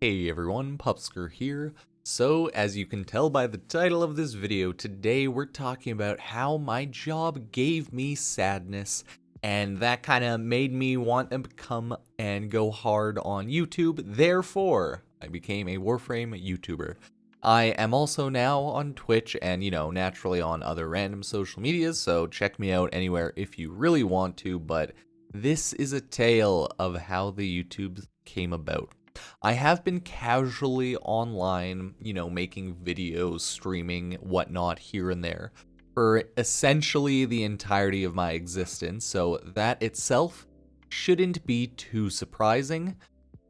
Hey everyone, Pupsker here. So, as you can tell by the title of this video, today we're talking about how my job gave me sadness, and that kind of made me want to become and go hard on YouTube. Therefore, I became a Warframe YouTuber. I am also now on Twitch and, naturally on other random social medias, so check me out anywhere if you really want to, but this is a tale of how the YouTube came about. I have been casually online, making videos, streaming, whatnot here and there for essentially the entirety of my existence, so that itself shouldn't be too surprising.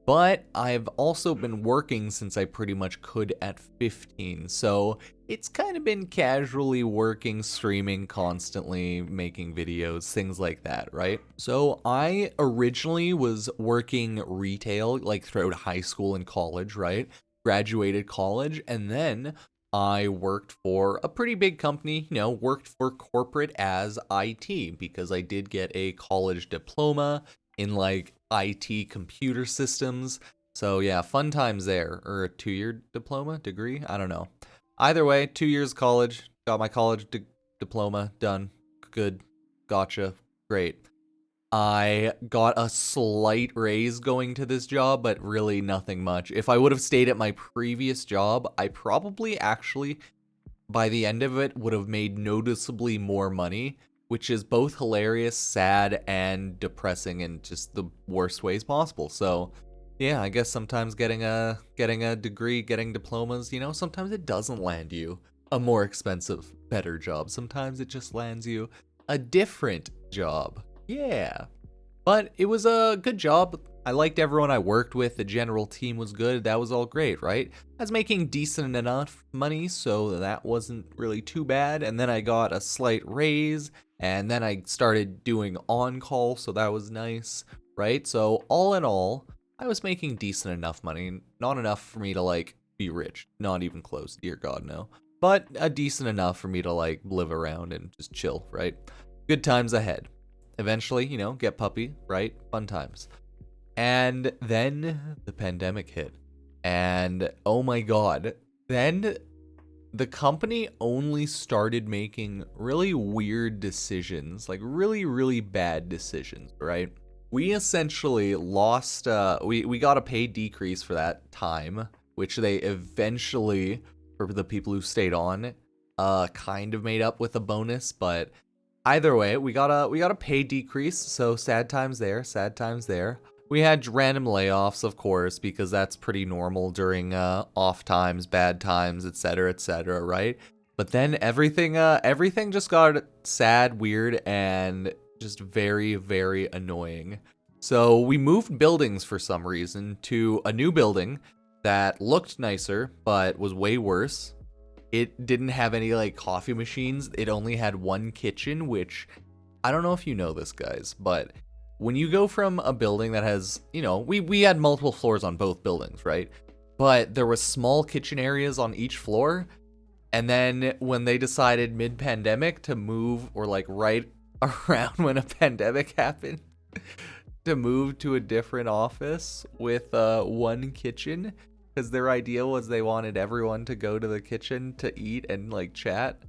But I've also been working since I pretty much could at 15, so it's kind of been casually working, streaming constantly, making videos, things like that, right? So I originally was working retail like throughout high school and college, right? Graduated college, and then I worked for a pretty big company, worked for corporate as IT because I did get a college diploma in like IT computer systems. So yeah, fun times there. Or a 2-year diploma, degree? I don't know. Either way, 2 years college, got my college diploma, done. Good, gotcha, great. I got a slight raise going to this job, but really nothing much. If I would have stayed at my previous job, I probably actually, by the end of it, would have made noticeably more money, which is both hilarious, sad, and depressing in just the worst ways possible. So, yeah, I guess sometimes getting a degree, getting diplomas, sometimes it doesn't land you a more expensive, better job. Sometimes it just lands you a different job. Yeah. But it was a good job. I liked everyone I worked with. The general team was good. That was all great, right? I was making decent enough money, so that wasn't really too bad. And then I got a slight raise, and then I started doing on-call, so that was nice, right? So all in all, I was making decent enough money. Not enough for me to, like, be rich. Not even close, dear God, no. But a decent enough for me to, like, live around and just chill, right? Good times ahead. Eventually, get puppy, right? Fun times. And then the pandemic hit. And oh my God, then the company only started making really weird decisions, like really, really bad decisions, right? We essentially lost, we got a pay decrease for that time, which they eventually, for the people who stayed on, kind of made up with a bonus, but either way, we got a pay decrease, so sad times there, sad times there. We had random layoffs, of course, because that's pretty normal during off times, bad times, etc., right? But then everything just got sad, weird, and just very, very annoying. So we moved buildings for some reason to a new building that looked nicer, but was way worse. It didn't have any like coffee machines. It only had one kitchen, which I don't know if you know this, guys, but when you go from a building that has, we had multiple floors on both buildings, right? But there was small kitchen areas on each floor. And then when they decided mid-pandemic to move, or like right around when a pandemic happened, to move to a different office with one kitchen, because their idea was they wanted everyone to go to the kitchen to eat and like chat.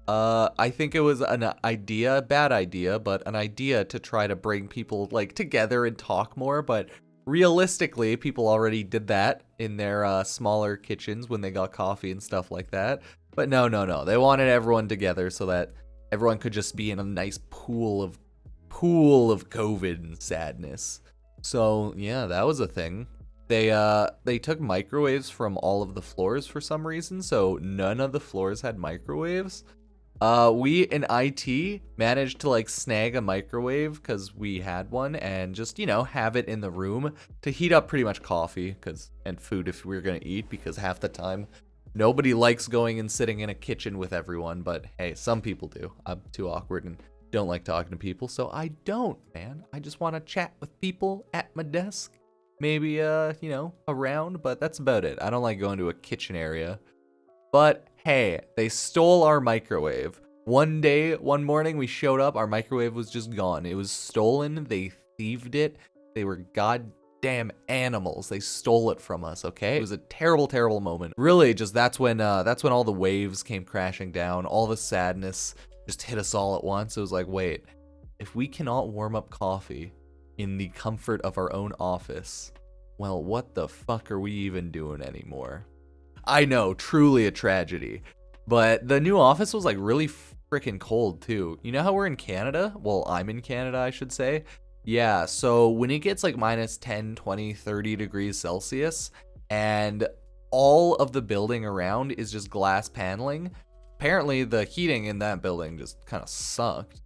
I think it was an idea, bad idea, but an idea to try to bring people like together and talk more. But realistically, people already did that in their smaller kitchens when they got coffee and stuff like that. But no. They wanted everyone together so that everyone could just be in a nice pool of COVID and sadness. So yeah, that was a thing. They took microwaves from all of the floors for some reason, so none of the floors had microwaves. We in IT managed to like snag a microwave because we had one and just, have it in the room to heat up pretty much coffee and food if we were going to eat, because half the time nobody likes going and sitting in a kitchen with everyone. But hey, some people do. I'm too awkward and don't like talking to people, so I don't, man. I just want to chat with people at my desk. Maybe, around, but that's about it. I don't like going to a kitchen area. But hey, they stole our microwave. One morning we showed up, our microwave was just gone. It was stolen, they thieved it. They were goddamn damn animals. They stole it from us, okay? It was a terrible, terrible moment. Really, just that's when all the waves came crashing down. All the sadness just hit us all at once. It was like, wait, if we cannot warm up coffee in the comfort of our own office, well, what the fuck are we even doing anymore? I know, truly a tragedy. But the new office was like really freaking cold too. You know how we're in Canada? Well, I'm in Canada, I should say. Yeah, so when it gets like minus 10, 20, 30 degrees Celsius, and all of the building around is just glass paneling, apparently the heating in that building just kind of sucked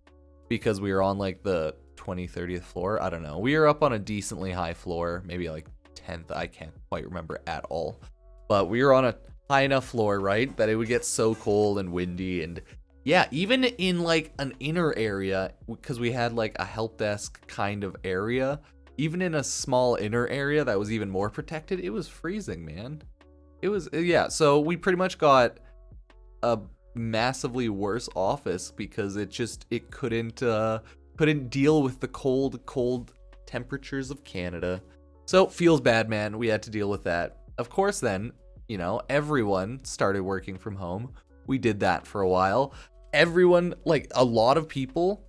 because we were on like the 20th, 30th floor. I don't know. We were up on a decently high floor, maybe like 10th. I can't quite remember at all. But we were on a high enough floor, right, that it would get so cold and windy. And yeah, even in like an inner area, because we had like a help desk kind of area, even in a small inner area that was even more protected, it was freezing, man. It was, yeah, so we pretty much got a massively worse office because it couldn't deal with the cold temperatures of Canada. So feels bad, man. We had to deal with that. Of course, then, you know, everyone started working from home. We did that for a while. Everyone, like a lot of people,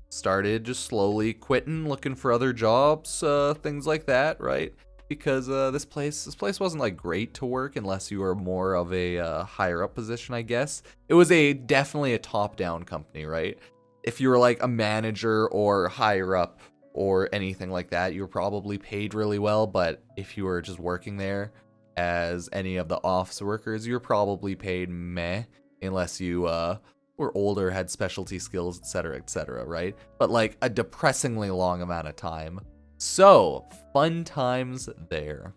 started just slowly quitting, looking for other jobs, things like that, right? Because this place wasn't like great to work unless you were more of a higher up position, I guess. It was definitely a top-down company, right? If you were like a manager or higher up or anything like that, you were probably paid really well. But if you were just working there as any of the office workers, you're probably paid meh, unless you were older, had specialty skills, etc., right? But like a depressingly long amount of time. So fun times there.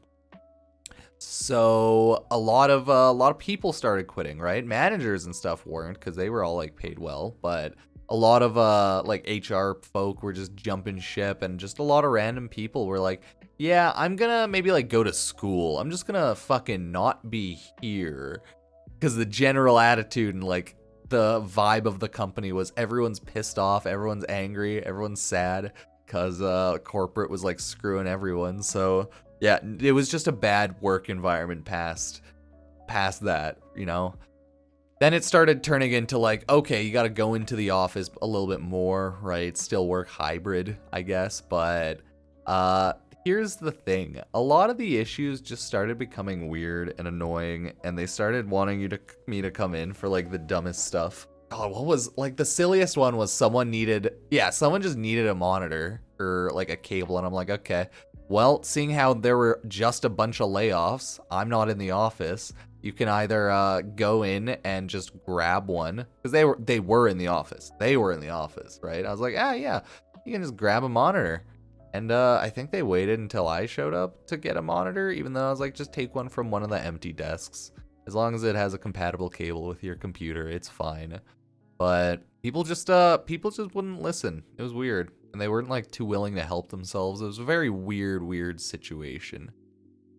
So a lot of people started quitting, right? Managers and stuff weren't, because they were all like paid well, but a lot of like HR folk were just jumping ship, and just a lot of random people were like, yeah, I'm gonna maybe like go to school. I'm just gonna fucking not be here. Because the general attitude and like the vibe of the company was everyone's pissed off, everyone's angry, everyone's sad because corporate was like screwing everyone. So yeah, it was just a bad work environment past that, you know. Then it started turning into like, okay, you got to go into the office a little bit more, right? Still work hybrid, I guess, but here's the thing. A lot of the issues just started becoming weird and annoying, and they started wanting me to come in for like the dumbest stuff. Oh, what was like the silliest one was someone just needed a monitor or like a cable, and I'm like, okay, well, seeing how there were just a bunch of layoffs, I'm not in the office. You can either go in and just grab one, because they were in the office. They were in the office, right? I was like, yeah, you can just grab a monitor. And I think they waited until I showed up to get a monitor, even though I was like, just take one from one of the empty desks. As long as it has a compatible cable with your computer, it's fine. But people just wouldn't listen. It was weird. And they weren't like too willing to help themselves. It was a very weird situation.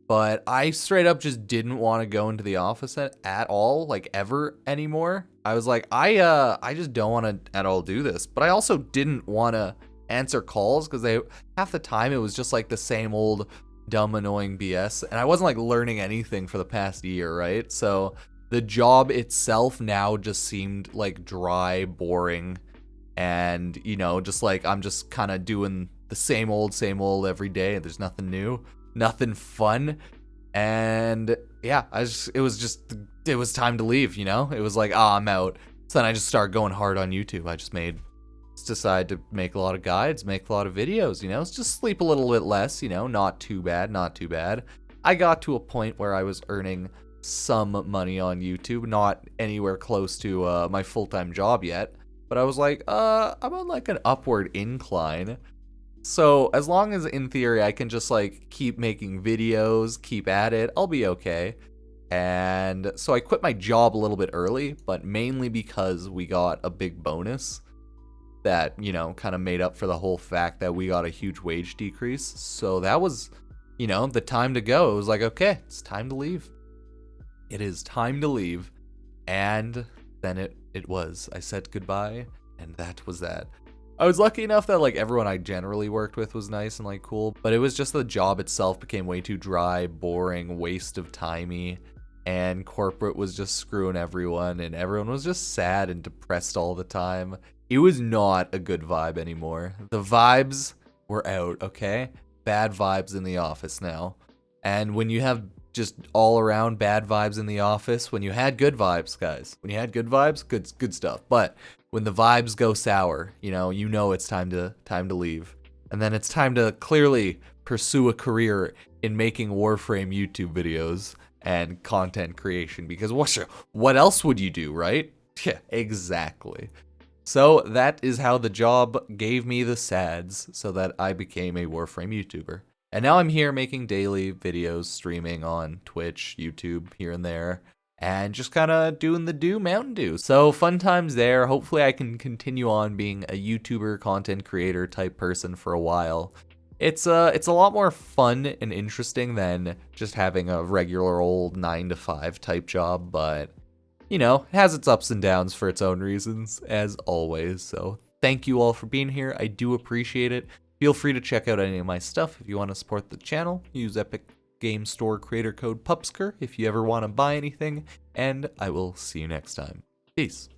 But I straight up just didn't want to go into the office at all, like ever anymore. I was like, I just don't want to at all do this. But I also didn't want to answer calls, because half the time it was just like the same old dumb annoying BS, and I wasn't like learning anything for the past year, right? So the job itself now just seemed like dry, boring, and you know, just like I'm just kind of doing the same old every day. There's nothing new, nothing fun, and yeah, it was time to leave, you know? It was like, I'm out. So then I just started going hard on YouTube. I just decide to make a lot of guides, make a lot of videos, you know, just sleep a little bit less, you know, not too bad. I got to a point where I was earning some money on YouTube, not anywhere close to my full-time job yet, but I was like, I'm on like an upward incline. So as long as in theory I can just like keep making videos, keep at it, I'll be okay. And so I quit my job a little bit early, but mainly because we got a big bonus that, you know, kind of made up for the whole fact that we got a huge wage decrease. So that was, you know, the time to go. It was like, okay, it's time to leave. It is time to leave. And then it was. I said goodbye, and that was that. I was lucky enough that like everyone I generally worked with was nice and like cool, but it was just the job itself became way too dry, boring, waste of timey, and corporate was just screwing everyone, and everyone was just sad and depressed all the time. It was not a good vibe anymore. The vibes were out, okay? Bad vibes in the office now. And when you have just all around bad vibes in the office, when you had good vibes, guys, when you had good vibes, good stuff. But when the vibes go sour, you know it's time to leave. And then it's time to clearly pursue a career in making Warframe YouTube videos and content creation, because what else would you do, right? Yeah, exactly. So that is how the job gave me the sads so that I became a Warframe YouTuber. And now I'm here making daily videos, streaming on Twitch, YouTube, here and there, and just kind of doing the Mountain Dew. So fun times there. Hopefully I can continue on being a YouTuber, content creator type person for a while. It's a lot more fun and interesting than just having a regular old 9-to-5 type job, but you know, it has its ups and downs for its own reasons, as always. So thank you all for being here. I do appreciate it. Feel free to check out any of my stuff if you want to support the channel. Use Epic Game Store creator code Pupsker if you ever want to buy anything, and I will see you next time. Peace.